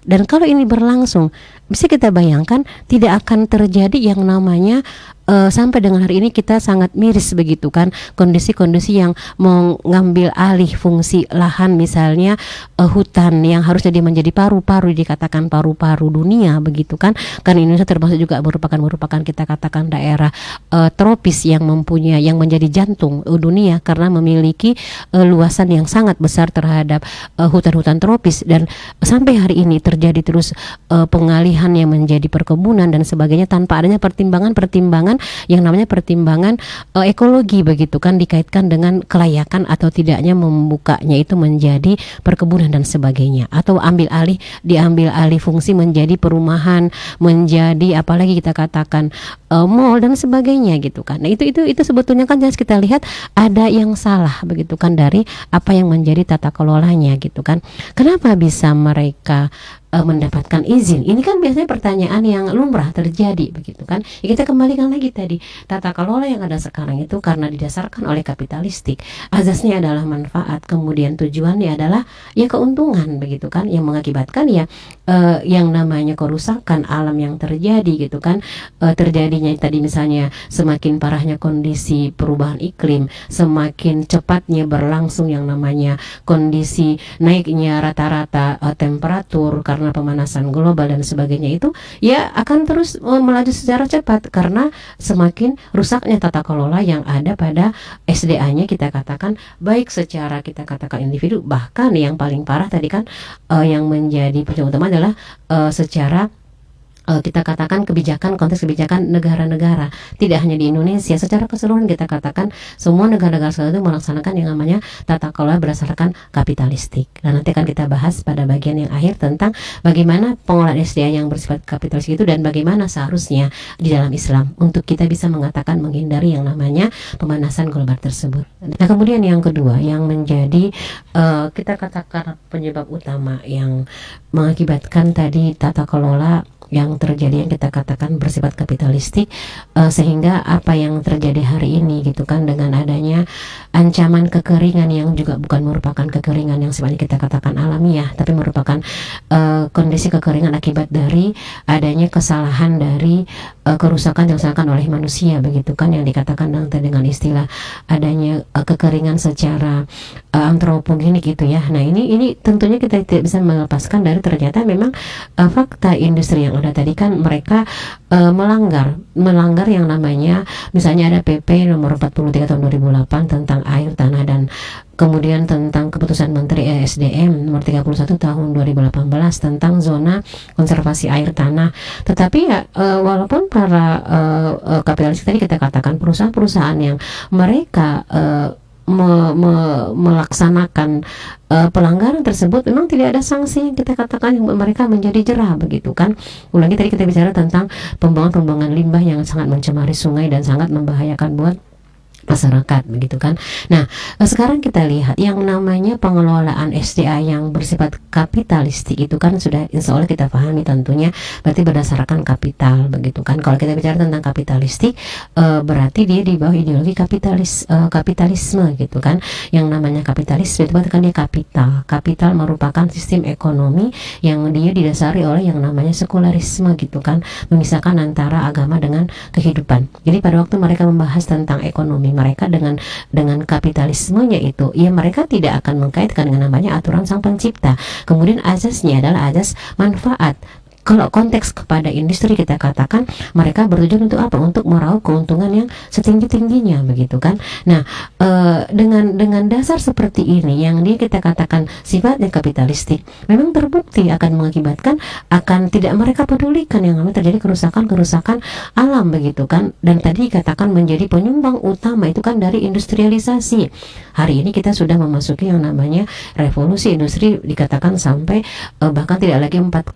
Dan kalau ini berlangsung, bisa kita bayangkan tidak akan terjadi yang namanya sampai dengan hari ini kita sangat miris begitu kan, kondisi-kondisi yang mengambil alih fungsi lahan, misalnya hutan yang harusnya dia menjadi paru-paru, dikatakan paru-paru dunia begitu kan. Karena Indonesia termasuk juga merupakan kita katakan daerah tropis yang menjadi jantung dunia karena memiliki luasan yang sangat besar terhadap hutan-hutan tropis. Dan sampai hari ini terjadi terus pengalihan yang menjadi perkebunan dan sebagainya tanpa adanya pertimbangan yang namanya pertimbangan ekologi begitu kan, dikaitkan dengan kelayakan atau tidaknya membukanya itu menjadi perkebunan dan sebagainya, atau diambil alih fungsi menjadi perumahan, menjadi apalagi kita katakan mall dan sebagainya gitu kan. Nah itu sebetulnya kan jelas kita lihat ada yang salah begitu kan dari apa yang menjadi tata kelolanya gitu kan. Kenapa bisa mereka mendapatkan izin? Ini kan biasanya pertanyaan yang lumrah terjadi begitu kan. Ya, kita kembalikan lagi tadi, tata kelola yang ada sekarang itu karena didasarkan oleh kapitalistik. Azasnya adalah manfaat, kemudian tujuannya adalah ya keuntungan begitu kan, yang mengakibatkan ya yang namanya kerusakan alam yang terjadi gitu kan. Terjadinya tadi misalnya semakin parahnya kondisi perubahan iklim, semakin cepatnya berlangsung yang namanya kondisi naiknya rata-rata temperatur karena pemanasan global dan sebagainya, itu ya akan terus melaju secara cepat karena semakin rusaknya tata kelola yang ada pada SDA-nya, kita katakan baik secara kita katakan individu, bahkan yang paling parah tadi kan yang menjadi pertimbangan utama adalah secara kita katakan kebijakan, konteks kebijakan negara-negara, tidak hanya di Indonesia, secara keseluruhan kita katakan semua negara-negara itu melaksanakan yang namanya tata kelola berdasarkan kapitalistik. Dan nanti akan kita bahas pada bagian yang akhir tentang bagaimana pengolahan SDA yang bersifat kapitalistik itu dan bagaimana seharusnya di dalam Islam untuk kita bisa mengatakan menghindari yang namanya pemanasan global tersebut. Nah, kemudian yang kedua yang menjadi kita katakan penyebab utama yang mengakibatkan tadi tata kelola yang terjadi yang kita katakan bersifat kapitalistik, sehingga apa yang terjadi hari ini gitu kan, dengan adanya ancaman kekeringan yang juga bukan merupakan kekeringan yang sifatnya kita katakan alamiah, tapi merupakan kondisi kekeringan akibat dari adanya kesalahan dari kerusakan yang dilakukan oleh manusia begitu kan, yang dikatakan dengan istilah adanya kekeringan secara antropogenik gitu ya. Nah ini tentunya kita tidak bisa melepaskan dari ternyata memang fakta industri yang ada tadi kan, mereka melanggar yang namanya misalnya ada PP nomor 43 tahun 2008 tentang air tanah, dan kemudian tentang keputusan Menteri ESDM nomor 31 tahun 2018 tentang zona konservasi air tanah. Tetapi ya walaupun para kapitalis tadi kita katakan perusahaan-perusahaan yang mereka melaksanakan pelanggaran tersebut, memang tidak ada sanksi yang kita katakan yang mereka menjadi jerah begitu kan. Ulangi, tadi kita bicara tentang pembuangan limbah yang sangat mencemari sungai dan sangat membahayakan buat masyarakat begitu kan. Nah, sekarang kita lihat yang namanya pengelolaan SDA yang bersifat kapitalistik itu kan sudah insya Allah kita pahami tentunya berarti berdasarkan kapital begitu kan. Kalau kita bicara tentang kapitalistik berarti dia di bawah ideologi kapitalisme gitu kan. Yang namanya kapitalisme itu kan dia kapital merupakan sistem ekonomi yang dia didasari oleh yang namanya sekularisme gitu kan, memisahkan antara agama dengan kehidupan. Jadi pada waktu mereka membahas tentang ekonomi mereka dengan kapitalismenya itu, ya mereka tidak akan mengkaitkan dengan namanya aturan sang pencipta. Kemudian azasnya adalah azas manfaat. Kalau konteks kepada industri kita katakan mereka bertujuan untuk apa? Untuk meraup keuntungan yang setinggi-tingginya begitu kan. Nah, dengan dasar seperti ini yang dia kita katakan sifatnya kapitalistik, memang terbukti akan mengakibatkan akan tidak mereka pedulikan yang namanya terjadi kerusakan alam begitu kan. Dan tadi dikatakan menjadi penyumbang utama itu kan dari industrialisasi. Hari ini kita sudah memasuki yang namanya revolusi industri, dikatakan sampai bahkan tidak lagi 4,0,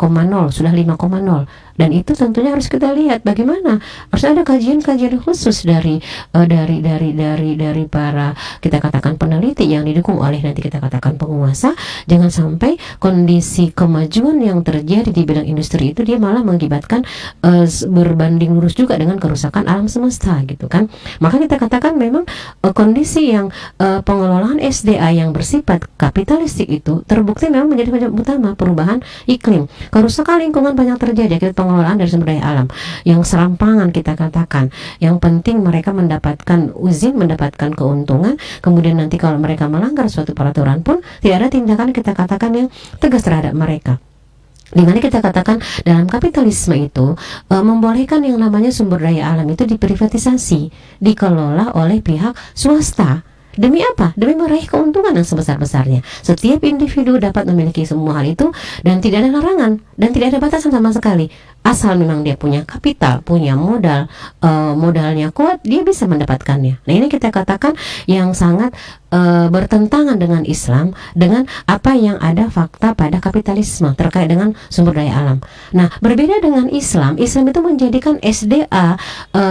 sudah 5,0, dan itu tentunya harus kita lihat bagaimana harus ada kajian-kajian khusus dari para kita katakan peneliti yang didukung oleh nanti kita katakan penguasa. Jangan sampai kondisi kemajuan yang terjadi di bidang industri itu dia malah mengakibatkan berbanding lurus juga dengan kerusakan alam semesta gitu kan. Maka kita katakan memang kondisi yang pengelolaan SDA yang bersifat kapitalistik itu terbukti memang menjadi penyebab utama perubahan iklim, kerusakan lingkungan banyak terjadi akibat pengelolaan dari sumber daya alam yang serampangan kita katakan. Yang penting mereka mendapatkan izin, mendapatkan keuntungan, kemudian nanti kalau mereka melanggar suatu peraturan pun tidak ada tindakan kita katakan yang tegas terhadap mereka. Dimana kita katakan dalam kapitalisme itu membolehkan yang namanya sumber daya alam itu diprivatisasi, dikelola oleh pihak swasta. Demi apa? Demi meraih keuntungan yang sebesar-besarnya. Setiap individu dapat memiliki semua hal itu dan tidak ada larangan dan tidak ada batasan sama sekali. Asal memang dia punya kapital, punya modal, modalnya kuat, dia bisa mendapatkannya. Nah ini kita katakan yang sangat bertentangan dengan Islam, dengan apa yang ada fakta pada kapitalisme terkait dengan sumber daya alam. Nah berbeda dengan Islam itu menjadikan SDA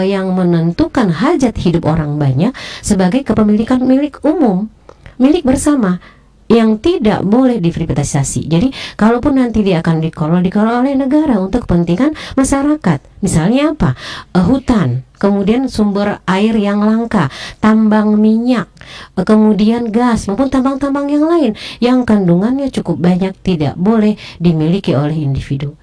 yang menentukan hajat hidup orang banyak sebagai kepemilikan milik umum, milik bersama. yang tidak boleh diprivatisasi. Jadi kalaupun nanti dia akan dikelola oleh negara untuk kepentingan masyarakat. Misalnya apa? Hutan, kemudian sumber air yang langka, tambang minyak, kemudian gas maupun tambang-tambang yang lain yang kandungannya cukup banyak tidak boleh dimiliki oleh individu.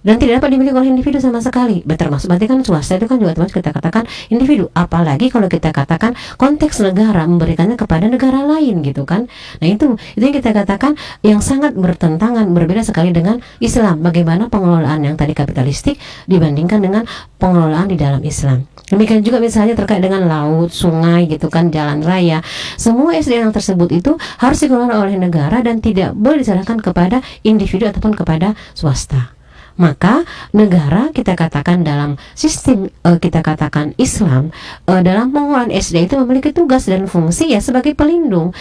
Dan tidak dapat dimiliki oleh individu sama sekali. Termasuk berarti kan swasta itu kan juga termasuk kita katakan individu. Apalagi kalau kita katakan konteks negara memberikannya kepada negara lain gitu kan. Nah itu yang kita katakan yang sangat bertentangan, berbeda sekali dengan Islam. Bagaimana pengelolaan yang tadi kapitalistik dibandingkan dengan pengelolaan di dalam Islam. Demikian juga misalnya terkait dengan laut, sungai gitu kan, jalan raya. Semua SDM yang tersebut itu harus dikelola oleh negara dan tidak boleh diserahkan kepada individu ataupun kepada swasta. Maka negara kita katakan dalam sistem kita katakan Islam dalam pengelolaan SD itu memiliki tugas dan fungsi ya sebagai pelindung,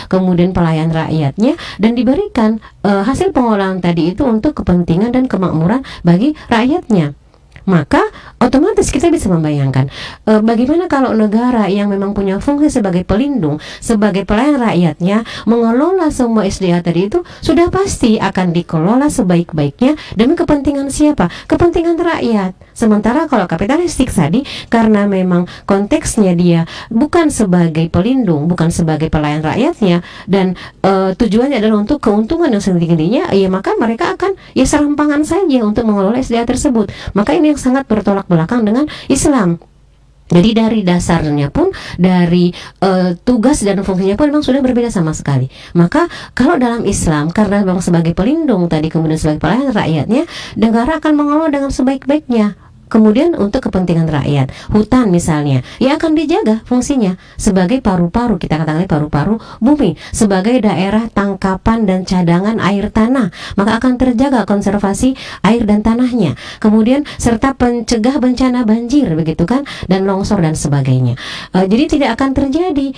kemudian pelayan rakyatnya, dan diberikan hasil pengelolaan tadi itu untuk kepentingan dan kemakmuran bagi rakyatnya. Maka otomatis kita bisa membayangkan bagaimana kalau negara yang memang punya fungsi sebagai pelindung, sebagai pelayan rakyatnya, mengelola semua SDA tadi itu sudah pasti akan dikelola sebaik-baiknya demi kepentingan siapa? Kepentingan rakyat. Sementara kalau kapitalistik tadi, karena memang konteksnya dia bukan sebagai pelindung, bukan sebagai pelayan rakyatnya, dan tujuannya adalah untuk keuntungan yang setinggi-tingginya, ya maka mereka akan ya serampangan saja untuk mengelola SDA tersebut. Maka ini yang sangat bertolak belakang dengan Islam. Jadi dari dasarnya pun, dari tugas dan fungsinya pun memang sudah berbeda sama sekali. Maka kalau dalam Islam, karena memang sebagai pelindung tadi, kemudian sebagai pelayan rakyatnya, negara akan mengelola dengan sebaik-baiknya. Kemudian untuk kepentingan rakyat, hutan misalnya, ya akan dijaga fungsinya sebagai paru-paru, kita katakan paru-paru bumi, sebagai daerah tangkapan dan cadangan air tanah, maka akan terjaga konservasi air dan tanahnya. Kemudian serta pencegah bencana banjir, begitu kan, dan longsor dan sebagainya. Jadi tidak akan terjadi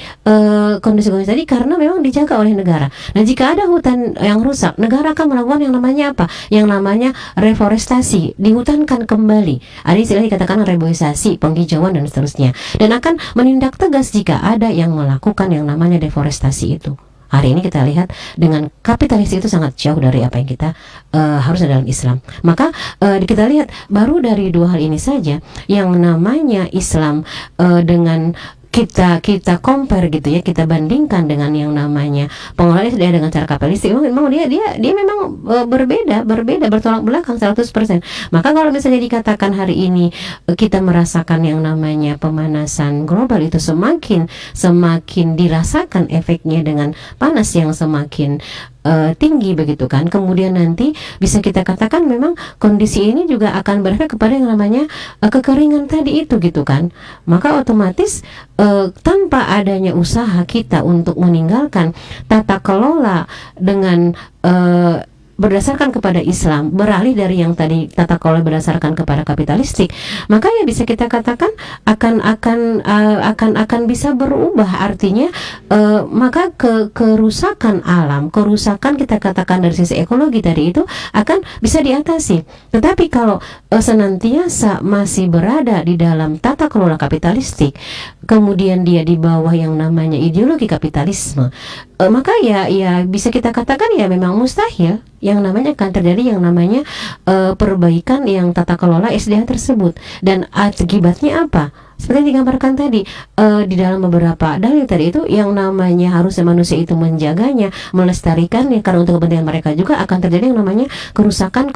kondisi-kondisi tadi karena memang dijaga oleh negara. Nah, jika ada hutan yang rusak, negara akan melakukan yang namanya apa? Yang namanya reforestasi, dihutankan kembali. Ada istilah dikatakan reboisasi, penghijauan dan seterusnya, dan akan menindak tegas jika ada yang melakukan yang namanya deforestasi itu. Hari ini kita lihat dengan kapitalis itu sangat jauh dari apa yang kita harus dalam Islam. Maka kita lihat baru dari dua hal ini saja yang namanya Islam dengan kita compare gitu ya, kita bandingkan dengan yang namanya pengelolaan SDA dengan cara kapitalistik, memang dia memang berbeda, bertolak belakang 100%. Maka kalau misalnya dikatakan hari ini kita merasakan yang namanya pemanasan global itu semakin dirasakan efeknya dengan panas yang semakin tinggi begitu kan, kemudian nanti bisa kita katakan memang kondisi ini juga akan berefek kepada yang namanya kekeringan tadi itu gitu kan. Maka otomatis tanpa adanya usaha kita untuk meninggalkan tata kelola dengan berdasarkan kepada Islam, beralih dari yang tadi tata kelola berdasarkan kepada kapitalistik, maka ya bisa kita katakan akan bisa berubah. Artinya maka kerusakan alam, kerusakan kita katakan dari sisi ekologi tadi itu akan bisa diatasi. Tetapi kalau senantiasa masih berada di dalam tata kelola kapitalistik, kemudian dia di bawah yang namanya ideologi kapitalisme, maka ya bisa kita katakan ya memang mustahil yang namanya akan terjadi yang namanya perbaikan yang tata kelola SDA tersebut. Dan akibatnya apa? Seperti yang digambarkan tadi di dalam beberapa dalil tadi itu, yang namanya harusnya manusia itu menjaganya, melestarikannya, karena untuk kepentingan mereka juga akan terjadi yang namanya kerusakan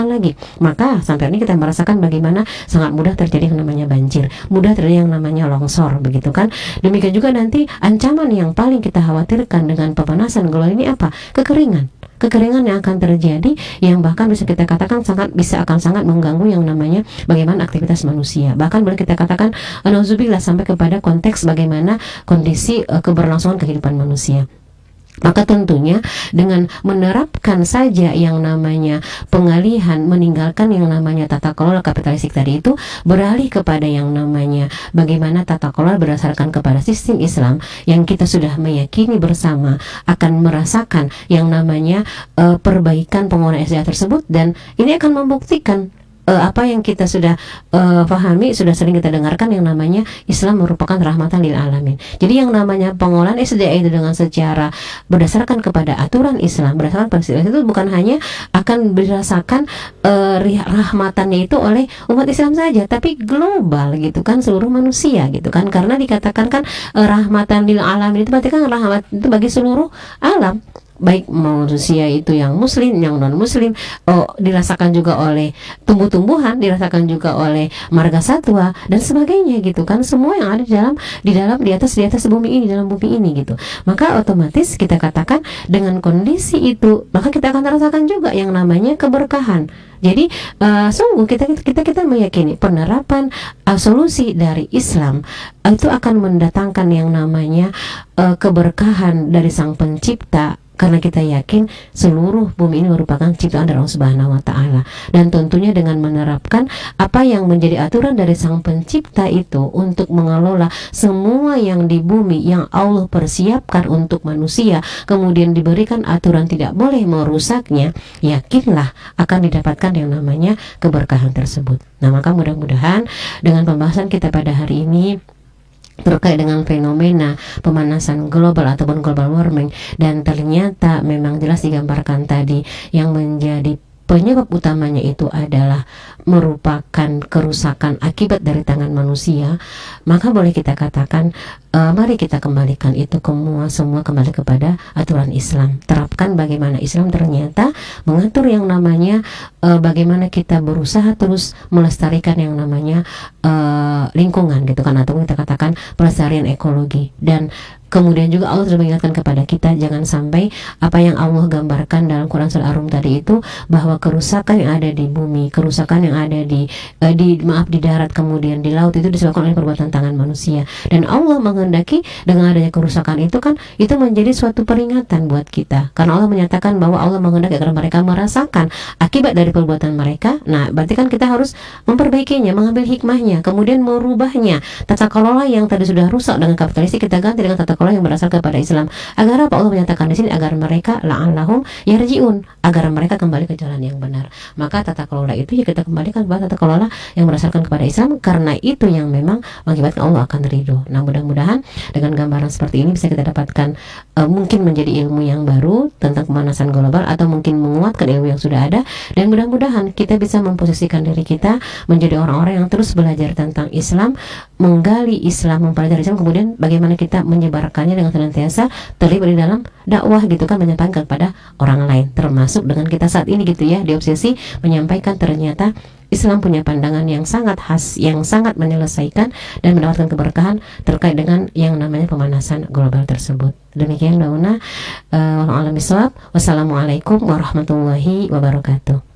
lagi. Maka sampai ini kita merasakan bagaimana sangat mudah terjadi yang namanya banjir, mudah terjadi yang namanya longsor, begitu kan. Demikian juga nanti ancaman yang paling kita khawatirkan dengan pemanasan global ini apa? Kekeringan yang akan terjadi, yang bahkan bisa kita katakan akan sangat mengganggu yang namanya bagaimana aktivitas manusia. Bahkan boleh kita katakan nauzubillah sampai kepada konteks bagaimana kondisi keberlangsungan kehidupan manusia. Maka tentunya dengan menerapkan saja yang namanya pengalihan, meninggalkan yang namanya tata kelola kapitalistik tadi itu, beralih kepada yang namanya bagaimana tata kelola berdasarkan kepada sistem Islam yang kita sudah meyakini bersama akan merasakan yang namanya perbaikan pengelolaan SDA tersebut. Dan ini akan membuktikan apa yang kita sudah pahami, sudah sering kita dengarkan, yang namanya Islam merupakan rahmatan lil alamin. Jadi yang namanya pengolahan SDA itu dengan secara berdasarkan kepada aturan Islam, berdasarkan prinsip itu bukan hanya akan dirasakan rahmatannya itu oleh umat Islam saja, tapi global gitu kan, seluruh manusia gitu kan, karena dikatakan kan rahmatan lil alamin itu berarti kan rahmat itu bagi seluruh alam, baik manusia itu yang muslim, yang non muslim, dirasakan juga oleh tumbuh-tumbuhan, dirasakan juga oleh marga satwa dan sebagainya gitu kan, semua yang ada di atas bumi ini, dalam bumi ini gitu. Maka otomatis kita katakan dengan kondisi itu, maka kita akan rasakan juga yang namanya keberkahan. Jadi sungguh kita meyakini penerapan solusi dari Islam itu akan mendatangkan yang namanya keberkahan dari Sang Pencipta, karena kita yakin seluruh bumi ini merupakan ciptaan dari Allah Subhanahu wa Ta'ala. Dan tentunya dengan menerapkan apa yang menjadi aturan dari Sang Pencipta itu untuk mengelola semua yang di bumi yang Allah persiapkan untuk manusia, kemudian diberikan aturan tidak boleh merusaknya, yakinlah akan didapatkan yang namanya keberkahan tersebut. Nah, maka mudah-mudahan dengan pembahasan kita pada hari ini terkait dengan fenomena pemanasan global ataupun global warming, dan ternyata memang jelas digambarkan tadi yang menjadi penyebab utamanya itu adalah merupakan kerusakan akibat dari tangan manusia, maka boleh kita katakan mari kita kembalikan itu semua kembali kepada aturan Islam. Terapkan bagaimana Islam ternyata mengatur yang namanya bagaimana kita berusaha terus melestarikan yang namanya lingkungan gitu kan, atau kita katakan pelestarian ekologi. Dan kemudian juga Allah sudah mengingatkan kepada kita jangan sampai apa yang Allah gambarkan dalam Quran Surah Ar-Rum tadi itu, bahwa kerusakan yang ada di bumi, kerusakan yang ada di darat, kemudian di laut, itu disebabkan oleh perbuatan tangan manusia. Dan Allah menghendaki dengan adanya kerusakan itu kan, itu menjadi suatu peringatan buat kita, karena Allah menyatakan bahwa Allah menghendaki agar mereka merasakan akibat dari perbuatan mereka. Nah, berarti kan kita harus memperbaikinya, mengambil hikmahnya, kemudian merubahnya. Tata kelola yang tadi sudah rusak dengan kapitalistik, kita ganti dengan tata kelola yang berasal kepada Islam. Agar apa? Allah menyatakan di sini agar mereka la'allahum yarji'un, agar mereka kembali ke jalan yang benar. Maka tata kelola itu ya kita kembalikan kepada tata kelola yang berdasarkan kepada Islam, karena itu yang memang mengakibatkan Allah akan ridho. Nah, mudah-mudahan dengan gambaran seperti ini bisa kita dapatkan mungkin menjadi ilmu yang baru tentang pemanasan global, atau mungkin menguatkan ilmu yang sudah ada, dan mudah-mudahan kita bisa memposisikan diri kita menjadi orang-orang yang terus belajar tentang Islam, menggali Islam, mempelajari Islam, kemudian bagaimana kita menyebarkannya dengan senantiasa terlibat di dalam dakwah gitu kan, menyampaikan kepada orang lain, termasuk dengan kita saat ini gitu ya, diobsesi menyampaikan ternyata Islam punya pandangan yang sangat khas, yang sangat menyelesaikan dan mendapatkan keberkahan terkait dengan yang namanya pemanasan global tersebut. Demikian Mbak Una, wassalamualaikum warahmatullahi wabarakatuh.